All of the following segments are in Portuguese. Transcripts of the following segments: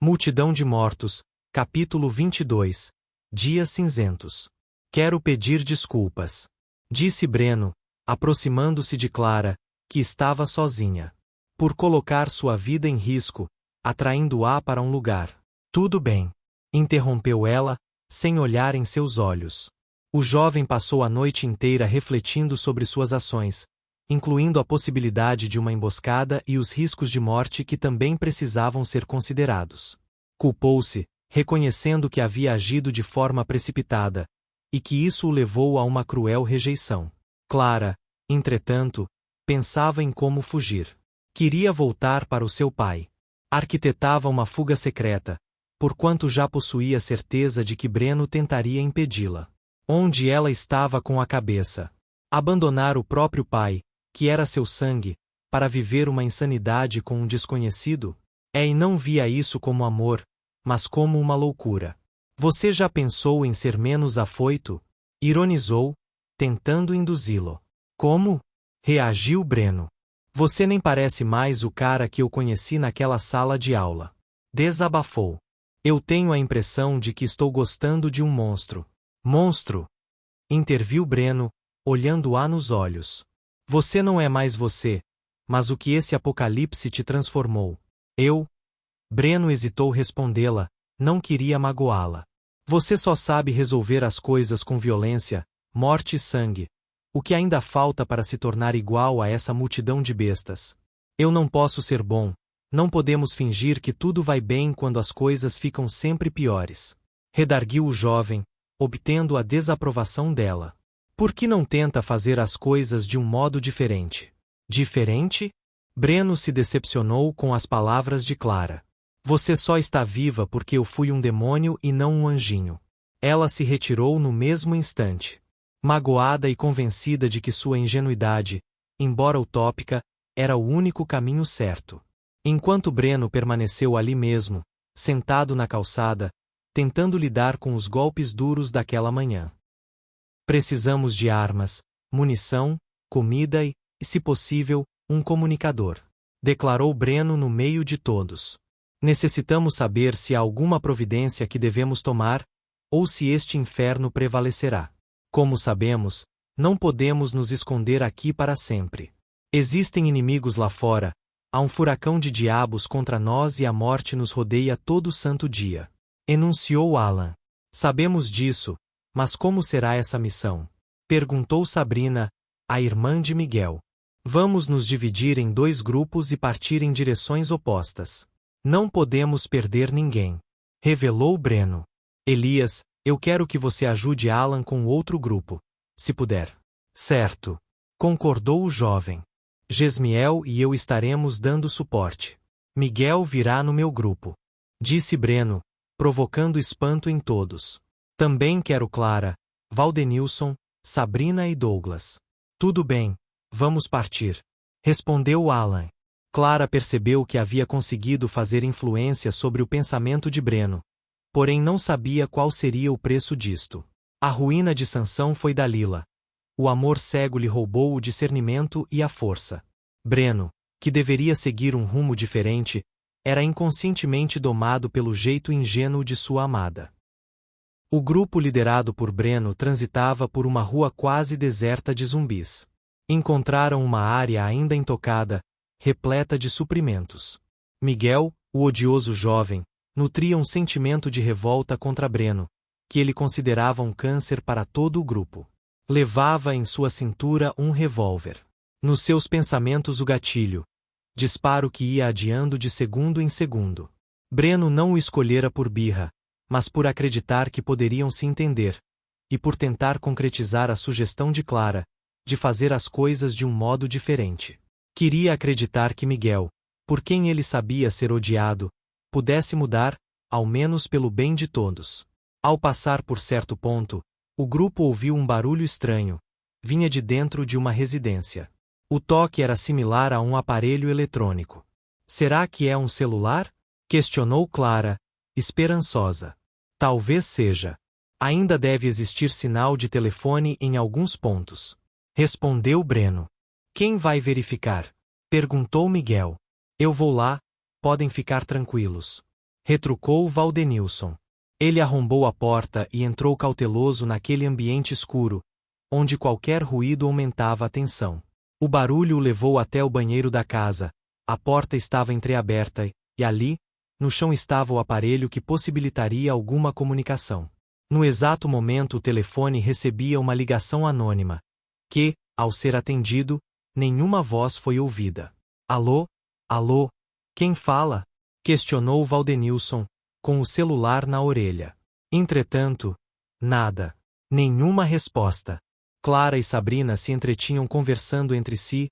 Multidão de mortos, capítulo 22. Dias cinzentos. Quero pedir desculpas, disse Breno, aproximando-se de Clara, que estava sozinha. Por colocar sua vida em risco, atraindo-a para um lugar. Tudo bem, interrompeu ela, sem olhar em seus olhos. O jovem passou a noite inteira refletindo sobre suas ações, incluindo a possibilidade de uma emboscada e os riscos de morte que também precisavam ser considerados. Culpou-se, reconhecendo que havia agido de forma precipitada, e que isso o levou a uma cruel rejeição. Clara, entretanto, pensava em como fugir. Queria voltar para o seu pai. Arquitetava uma fuga secreta, porquanto já possuía certeza de que Breno tentaria impedi-la. Onde ela estava com a cabeça? Abandonar o próprio pai, que era seu sangue, para viver uma insanidade com um desconhecido? E não via isso como amor, mas como uma loucura. Você já pensou em ser menos afoito? Ironizou, tentando induzi-lo. Como? Reagiu Breno. Você nem parece mais o cara que eu conheci naquela sala de aula. Desabafou. Eu tenho a impressão de que estou gostando de um monstro. Monstro? Interviu Breno, olhando-a nos olhos. Você não é mais você, mas o que esse apocalipse te transformou. Eu? Breno hesitou respondê-la, não queria magoá-la. Você só sabe resolver as coisas com violência, morte e sangue. O que ainda falta para se tornar igual a essa multidão de bestas? Eu não posso ser bom, não podemos fingir que tudo vai bem quando as coisas ficam sempre piores. Redarguiu o jovem, obtendo a desaprovação dela. Por que não tenta fazer as coisas de um modo diferente? Diferente? Breno se decepcionou com as palavras de Clara. Você só está viva porque eu fui um demônio e não um anjinho. Ela se retirou no mesmo instante. Magoada e convencida de que sua ingenuidade, embora utópica, era o único caminho certo. Enquanto Breno permaneceu ali mesmo, sentado na calçada, tentando lidar com os golpes duros daquela manhã. Precisamos de armas, munição, comida e, se possível, um comunicador. Declarou Breno no meio de todos. Necessitamos saber se há alguma providência que devemos tomar, ou se este inferno prevalecerá. Como sabemos, não podemos nos esconder aqui para sempre. Existem inimigos lá fora, há um furacão de diabos contra nós e a morte nos rodeia todo santo dia. Enunciou Alan. Sabemos disso, mas como será essa missão? Perguntou Sabrina, a irmã de Miguel. Vamos nos dividir em 2 grupos e partir em direções opostas. Não podemos perder ninguém. Revelou Breno. Elias, eu quero que você ajude Alan com outro grupo, se puder. Certo. Concordou o jovem. Gesmiel e eu estaremos dando suporte. Miguel virá no meu grupo. Disse Breno, provocando espanto em todos. Também quero Clara, Valdenilson, Sabrina e Douglas. Tudo bem, vamos partir. Respondeu Alan. Clara percebeu que havia conseguido fazer influência sobre o pensamento de Breno, porém não sabia qual seria o preço disto. A ruína de Sansão foi Dalila. O amor cego lhe roubou o discernimento e a força. Breno, que deveria seguir um rumo diferente, era inconscientemente domado pelo jeito ingênuo de sua amada. O grupo liderado por Breno transitava por uma rua quase deserta de zumbis. Encontraram uma área ainda intocada, repleta de suprimentos. Miguel, o odioso jovem, nutria um sentimento de revolta contra Breno, que ele considerava um câncer para todo o grupo. Levava em sua cintura um revólver. Nos seus pensamentos o gatilho. Disparo que ia adiando de segundo em segundo. Breno não o escolhera por birra, mas por acreditar que poderiam se entender, e por tentar concretizar a sugestão de Clara, de fazer as coisas de um modo diferente. Queria acreditar que Miguel, por quem ele sabia ser odiado, pudesse mudar, ao menos pelo bem de todos. Ao passar por certo ponto, o grupo ouviu um barulho estranho. Vinha de dentro de uma residência. O toque era similar a um aparelho eletrônico. Será que é um celular? Questionou Clara, esperançosa. Talvez seja. Ainda deve existir sinal de telefone em alguns pontos. Respondeu Breno. Quem vai verificar? Perguntou Miguel. Eu vou lá, podem ficar tranquilos. retrucou Valdenilson. Ele arrombou a porta e entrou cauteloso naquele ambiente escuro, onde qualquer ruído aumentava a tensão. O barulho o levou até o banheiro da casa. A porta estava entreaberta e ali, no chão estava o aparelho que possibilitaria alguma comunicação. No exato momento o telefone recebia uma ligação anônima, que, ao ser atendido, nenhuma voz foi ouvida. Alô? Alô? Quem fala? Questionou Valdenilson, com o celular na orelha. Entretanto, nada. Nenhuma resposta. Clara e Sabrina se entretinham conversando entre si,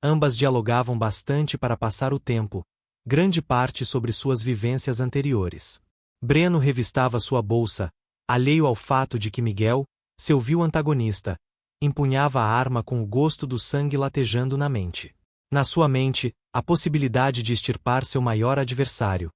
ambas dialogavam bastante para passar o tempo, grande parte sobre suas vivências anteriores. Breno revistava sua bolsa, alheio ao fato de que Miguel, seu vil antagonista, empunhava a arma com o gosto do sangue latejando na mente. Na sua mente, a possibilidade de extirpar seu maior adversário.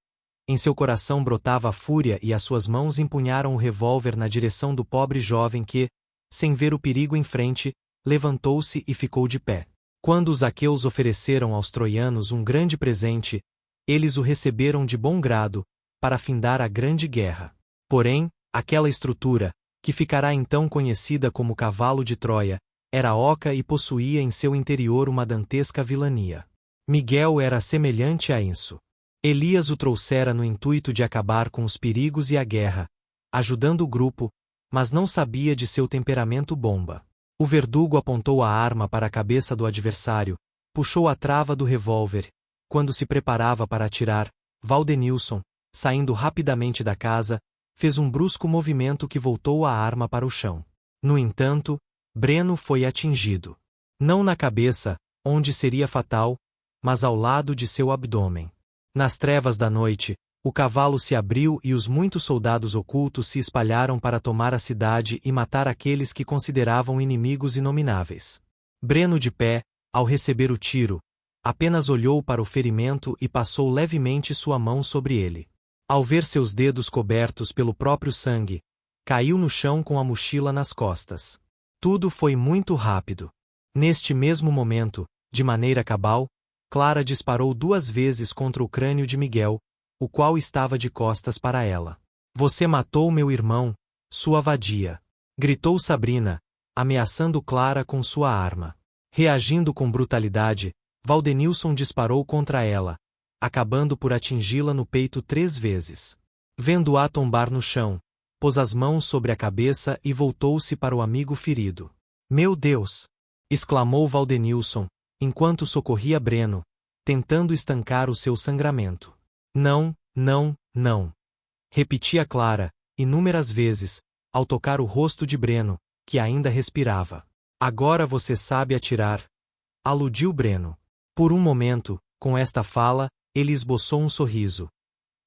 Em seu coração brotava a fúria e as suas mãos empunharam o revólver na direção do pobre jovem que, sem ver o perigo em frente, levantou-se e ficou de pé. Quando os aqueus ofereceram aos troianos um grande presente, eles o receberam de bom grado, para findar a grande guerra. Porém, aquela estrutura, que ficará então conhecida como Cavalo de Troia, era oca e possuía em seu interior uma dantesca vilania. Miguel era semelhante a isso. Elias o trouxera no intuito de acabar com os perigos e a guerra, ajudando o grupo, mas não sabia de seu temperamento bomba. O verdugo apontou a arma para a cabeça do adversário, puxou a trava do revólver. Quando se preparava para atirar, Valdenilson, saindo rapidamente da casa, fez um brusco movimento que voltou a arma para o chão. No entanto, Breno foi atingido. Não na cabeça, onde seria fatal, mas ao lado de seu abdômen. Nas trevas da noite, o cavalo se abriu e os muitos soldados ocultos se espalharam para tomar a cidade e matar aqueles que consideravam inimigos inomináveis. Breno, de pé, ao receber o tiro, apenas olhou para o ferimento e passou levemente sua mão sobre ele. Ao ver seus dedos cobertos pelo próprio sangue, caiu no chão com a mochila nas costas. Tudo foi muito rápido. Neste mesmo momento, de maneira cabal, Clara disparou 2 vezes contra o crânio de Miguel, o qual estava de costas para ela. Você matou meu irmão, sua vadia! Gritou Sabrina, ameaçando Clara com sua arma. Reagindo com brutalidade, Valdenilson disparou contra ela, acabando por atingi-la no peito 3 vezes. Vendo-a tombar no chão, pôs as mãos sobre a cabeça e voltou-se para o amigo ferido. Meu Deus! Exclamou Valdenilson, enquanto socorria Breno, tentando estancar o seu sangramento. Não, não, não! Repetia Clara, inúmeras vezes, ao tocar o rosto de Breno, que ainda respirava. Agora você sabe atirar, aludiu Breno. Por um momento, com esta fala, ele esboçou um sorriso.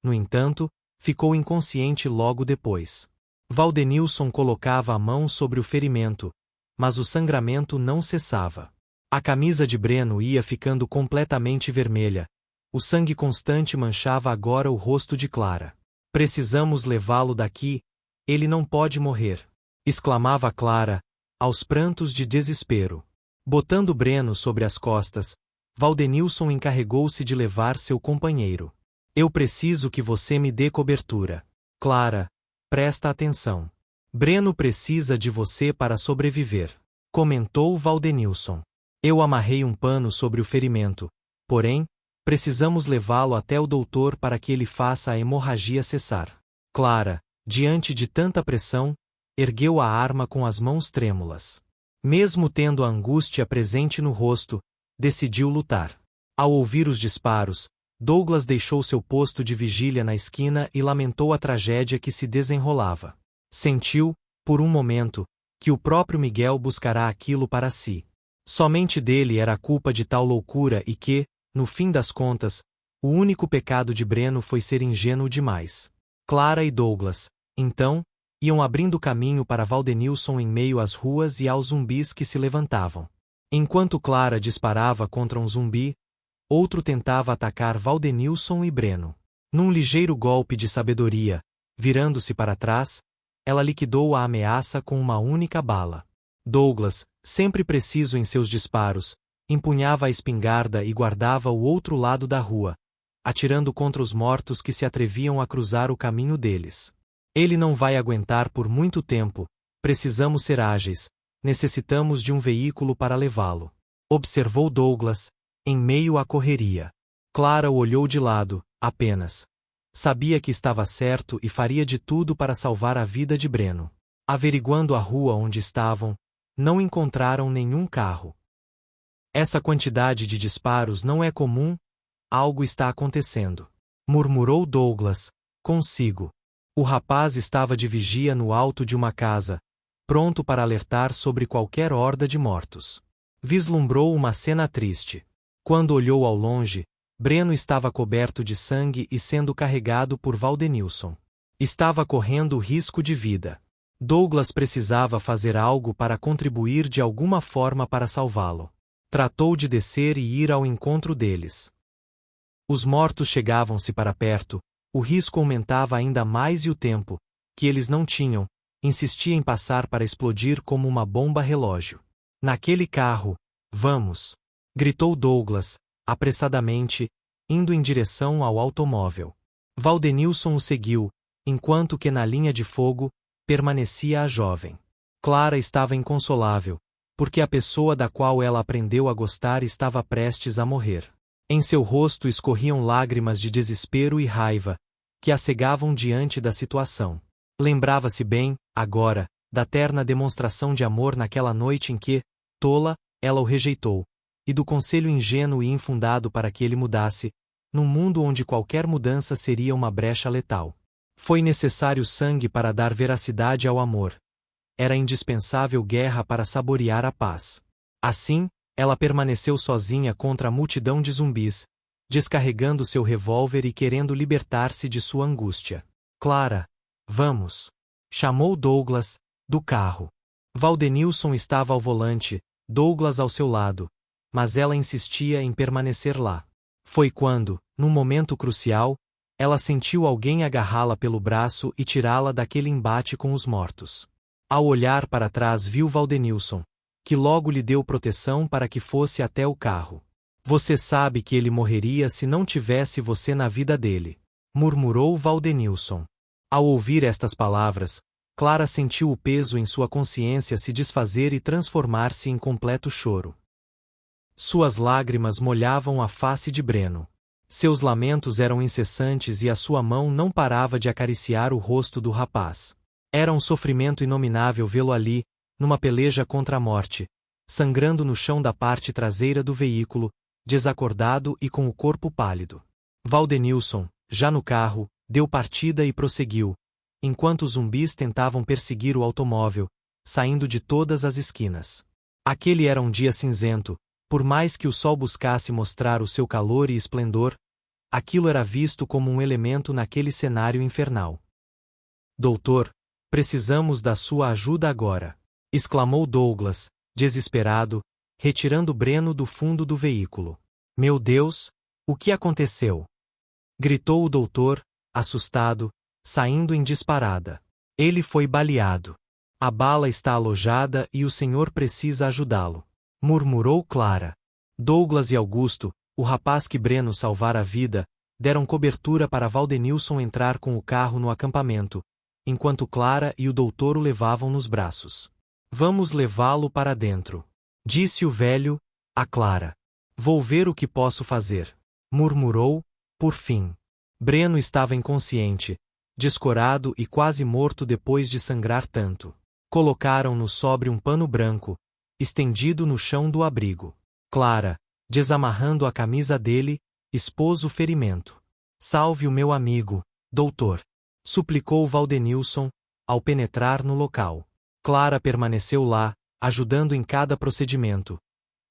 No entanto, ficou inconsciente logo depois. Valdenilson colocava a mão sobre o ferimento, mas o sangramento não cessava. A camisa de Breno ia ficando completamente vermelha. O sangue constante manchava agora o rosto de Clara. Precisamos levá-lo daqui, ele não pode morrer! Exclamava Clara, aos prantos de desespero. Botando Breno sobre as costas, Valdenilson encarregou-se de levar seu companheiro. Eu preciso que você me dê cobertura. Clara, presta atenção. Breno precisa de você para sobreviver, comentou Valdenilson. Eu amarrei um pano sobre o ferimento, porém, precisamos levá-lo até o doutor para que ele faça a hemorragia cessar. Clara, diante de tanta pressão, ergueu a arma com as mãos trêmulas. Mesmo tendo a angústia presente no rosto, decidiu lutar. Ao ouvir os disparos, Douglas deixou seu posto de vigília na esquina e lamentou a tragédia que se desenrolava. Sentiu, por um momento, que o próprio Miguel buscará aquilo para si. Somente dele era a culpa de tal loucura e que, no fim das contas, o único pecado de Breno foi ser ingênuo demais. Clara e Douglas, então, iam abrindo caminho para Valdenilson em meio às ruas e aos zumbis que se levantavam. Enquanto Clara disparava contra um zumbi, outro tentava atacar Valdenilson e Breno. Num ligeiro golpe de sabedoria, virando-se para trás, ela liquidou a ameaça com uma única bala. Douglas, sempre preciso em seus disparos, empunhava a espingarda e guardava o outro lado da rua, atirando contra os mortos que se atreviam a cruzar o caminho deles. Ele não vai aguentar por muito tempo, precisamos ser ágeis, necessitamos de um veículo para levá-lo. Observou Douglas, em meio à correria. Clara o olhou de lado, apenas. Sabia que estava certo e faria de tudo para salvar a vida de Breno. Averiguando a rua onde estavam, não encontraram nenhum carro. Essa quantidade de disparos não é comum, algo está acontecendo. Murmurou Douglas, consigo. O rapaz estava de vigia no alto de uma casa, pronto para alertar sobre qualquer horda de mortos. Vislumbrou uma cena triste. Quando olhou ao longe, Breno estava coberto de sangue e sendo carregado por Valdenilson. Estava correndo risco de vida. Douglas precisava fazer algo para contribuir de alguma forma para salvá-lo. Tratou de descer e ir ao encontro deles. Os mortos chegavam-se para perto, o risco aumentava ainda mais e o tempo, que eles não tinham, insistia em passar para explodir como uma bomba relógio. Naquele carro, vamos! Gritou Douglas, apressadamente, indo em direção ao automóvel. Valdenilson o seguiu, enquanto que na linha de fogo, permanecia a jovem. Clara estava inconsolável, porque a pessoa da qual ela aprendeu a gostar estava prestes a morrer. Em seu rosto escorriam lágrimas de desespero e raiva, que a cegavam diante da situação. Lembrava-se bem, agora, da terna demonstração de amor naquela noite em que, tola, ela o rejeitou, e do conselho ingênuo e infundado para que ele mudasse, num mundo onde qualquer mudança seria uma brecha letal. Foi necessário sangue para dar veracidade ao amor. Era indispensável guerra para saborear a paz. Assim, ela permaneceu sozinha contra a multidão de zumbis, descarregando seu revólver e querendo libertar-se de sua angústia. Clara, vamos! Chamou Douglas, do carro. Valdenilson estava ao volante, Douglas ao seu lado, mas ela insistia em permanecer lá. Foi quando, num momento crucial, ela sentiu alguém agarrá-la pelo braço e tirá-la daquele embate com os mortos. Ao olhar para trás viu Valdenilson, que logo lhe deu proteção para que fosse até o carro. Você sabe que ele morreria se não tivesse você na vida dele, murmurou Valdenilson. Ao ouvir estas palavras, Clara sentiu o peso em sua consciência se desfazer e transformar-se em completo choro. Suas lágrimas molhavam a face de Breno. Seus lamentos eram incessantes e a sua mão não parava de acariciar o rosto do rapaz. Era um sofrimento inominável vê-lo ali, numa peleja contra a morte, sangrando no chão da parte traseira do veículo, desacordado e com o corpo pálido. Valdenilson, já no carro, deu partida e prosseguiu, enquanto os zumbis tentavam perseguir o automóvel, saindo de todas as esquinas. Aquele era um dia cinzento, por mais que o sol buscasse mostrar o seu calor e esplendor, aquilo era visto como um elemento naquele cenário infernal. Doutor, precisamos da sua ajuda agora, exclamou Douglas, desesperado, retirando Breno do fundo do veículo. Meu Deus, o que aconteceu? Gritou o doutor, assustado, saindo em disparada. Ele foi baleado. A bala está alojada e o senhor precisa ajudá-lo, murmurou Clara. Douglas e Augusto, o rapaz que Breno salvara a vida, deram cobertura para Valdenilson entrar com o carro no acampamento, enquanto Clara e o doutor o levavam nos braços. Vamos levá-lo para dentro, disse o velho, a Clara. Vou ver o que posso fazer, murmurou, por fim. Breno estava inconsciente, descorado e quase morto depois de sangrar tanto. Colocaram-no sobre um pano branco, estendido no chão do abrigo. Clara, desamarrando a camisa dele, expôs o ferimento. Salve o meu amigo, doutor, suplicou Valdenilson, ao penetrar no local. Clara permaneceu lá, ajudando em cada procedimento.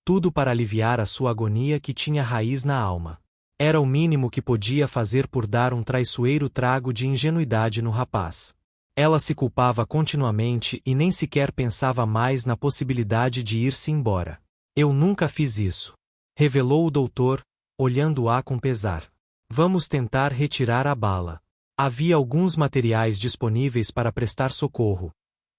Tudo para aliviar a sua agonia que tinha raiz na alma. Era o mínimo que podia fazer por dar um traiçoeiro trago de ingenuidade no rapaz. Ela se culpava continuamente e nem sequer pensava mais na possibilidade de ir-se embora. Eu nunca fiz isso, revelou o doutor, olhando-a com pesar. Vamos tentar retirar a bala. Havia alguns materiais disponíveis para prestar socorro.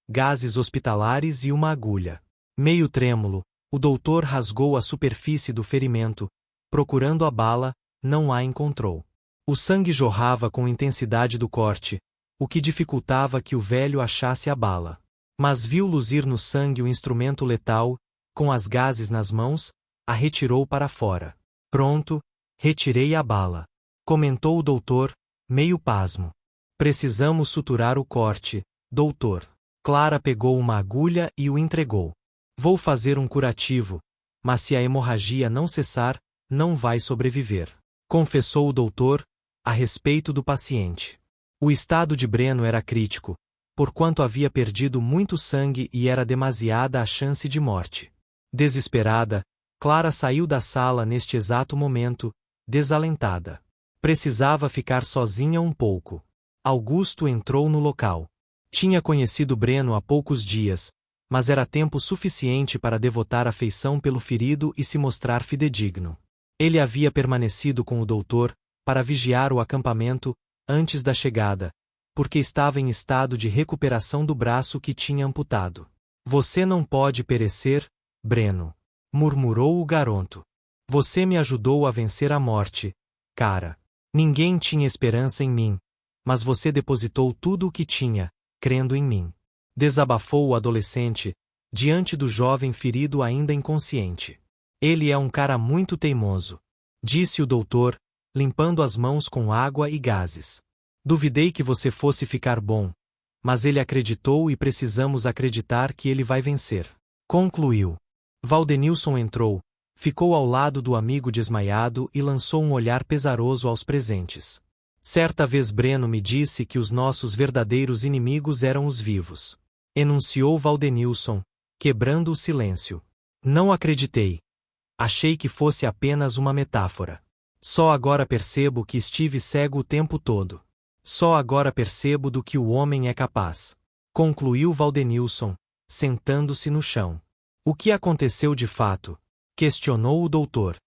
Gases hospitalares e uma agulha. Meio trêmulo, o doutor rasgou a superfície do ferimento, procurando a bala, não a encontrou. O sangue jorrava com intensidade do corte, o que dificultava que o velho achasse a bala. Mas viu luzir no sangue o instrumento letal, com as gases nas mãos, a retirou para fora. Pronto, retirei a bala, comentou o doutor, meio pasmo. Precisamos suturar o corte, doutor. Clara pegou uma agulha e o entregou. Vou fazer um curativo, mas se a hemorragia não cessar, não vai sobreviver, confessou o doutor, a respeito do paciente. O estado de Breno era crítico, porquanto havia perdido muito sangue e era demasiada a chance de morte. Desesperada, Clara saiu da sala neste exato momento, desalentada. Precisava ficar sozinha um pouco. Augusto entrou no local. Tinha conhecido Breno há poucos dias, mas era tempo suficiente para devotar afeição pelo ferido e se mostrar fidedigno. Ele havia permanecido com o doutor, para vigiar o acampamento, antes da chegada, porque estava em estado de recuperação do braço que tinha amputado. Você não pode perecer, Breno, murmurou o garoto. Você me ajudou a vencer a morte, cara. Ninguém tinha esperança em mim, mas você depositou tudo o que tinha, crendo em mim. Desabafou o adolescente, diante do jovem ferido ainda inconsciente. Ele é um cara muito teimoso, disse o doutor, limpando as mãos com água e gases. Duvidei que você fosse ficar bom, mas ele acreditou e precisamos acreditar que ele vai vencer. Concluiu. Valdenilson entrou, ficou ao lado do amigo desmaiado e lançou um olhar pesaroso aos presentes. Certa vez Breno me disse que os nossos verdadeiros inimigos eram os vivos. Enunciou Valdenilson, quebrando o silêncio. Não acreditei. Achei que fosse apenas uma metáfora. Só agora percebo que estive cego o tempo todo. Só agora percebo do que o homem é capaz. Concluiu Valdenilson, sentando-se no chão. O que aconteceu de fato? Questionou o doutor.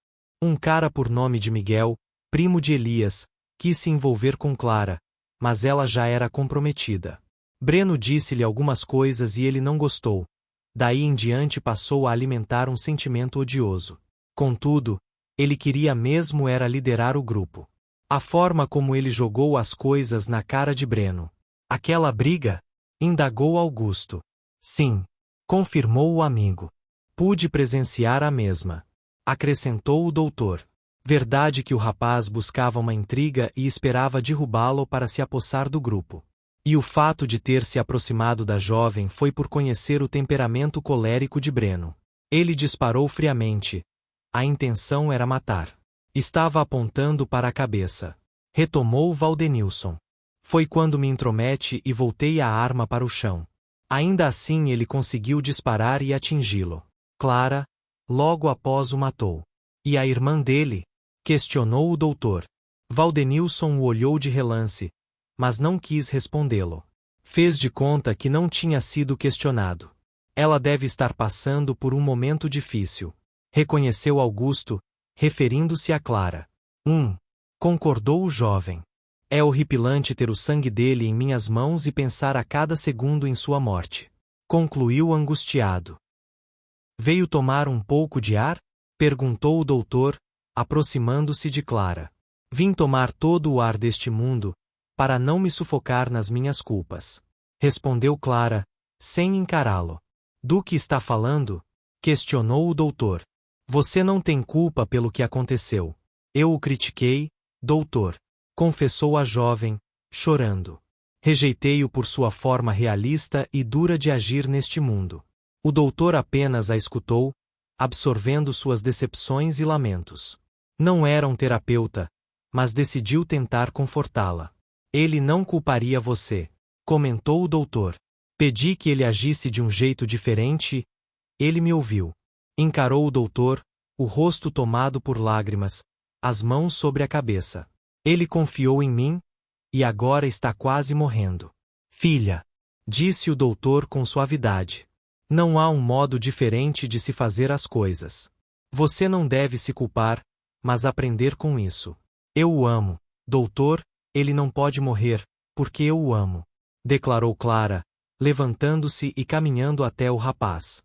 Um cara por nome de Miguel, primo de Elias, quis se envolver com Clara, mas ela já era comprometida. Breno disse-lhe algumas coisas e ele não gostou. Daí em diante passou a alimentar um sentimento odioso. Contudo, ele queria mesmo era liderar o grupo. A forma como ele jogou as coisas na cara de Breno. Aquela briga? Indagou Augusto. Sim, confirmou o amigo. Pude presenciar a mesma. Acrescentou o doutor. Verdade que o rapaz buscava uma intriga e esperava derrubá-lo para se apossar do grupo. E o fato de ter se aproximado da jovem foi por conhecer o temperamento colérico de Breno. Ele disparou friamente. A intenção era matar. Estava apontando para a cabeça. Retomou Valdenilson. Foi quando me intrometi e voltei a arma para o chão. Ainda assim ele conseguiu disparar e atingi-lo. Clara, logo após o matou. E a irmã dele? Questionou o doutor. Valdenilson o olhou de relance, mas não quis respondê-lo. Fez de conta que não tinha sido questionado. Ela deve estar passando por um momento difícil. Reconheceu Augusto, referindo-se a Clara. Concordou o jovem. É horripilante ter o sangue dele em minhas mãos e pensar a cada segundo em sua morte. Concluiu angustiado. Veio tomar um pouco de ar? Perguntou o doutor, aproximando-se de Clara. Vim tomar todo o ar deste mundo, para não me sufocar nas minhas culpas. Respondeu Clara, sem encará-lo. Do que está falando? Questionou o doutor. Você não tem culpa pelo que aconteceu. Eu o critiquei, doutor. Confessou a jovem, chorando. Rejeitei-o por sua forma realista e dura de agir neste mundo. O doutor apenas a escutou, absorvendo suas decepções e lamentos. Não era um terapeuta, mas decidiu tentar confortá-la. Ele não culparia você, comentou o doutor. Pedi que ele agisse de um jeito diferente. Ele me ouviu. Encarou o doutor, o rosto tomado por lágrimas, as mãos sobre a cabeça. Ele confiou em mim, e agora está quase morrendo. Filha, disse o doutor com suavidade. Não há um modo diferente de se fazer as coisas. Você não deve se culpar, mas aprender com isso. Eu o amo, doutor, ele não pode morrer, porque eu o amo, declarou Clara, levantando-se e caminhando até o rapaz.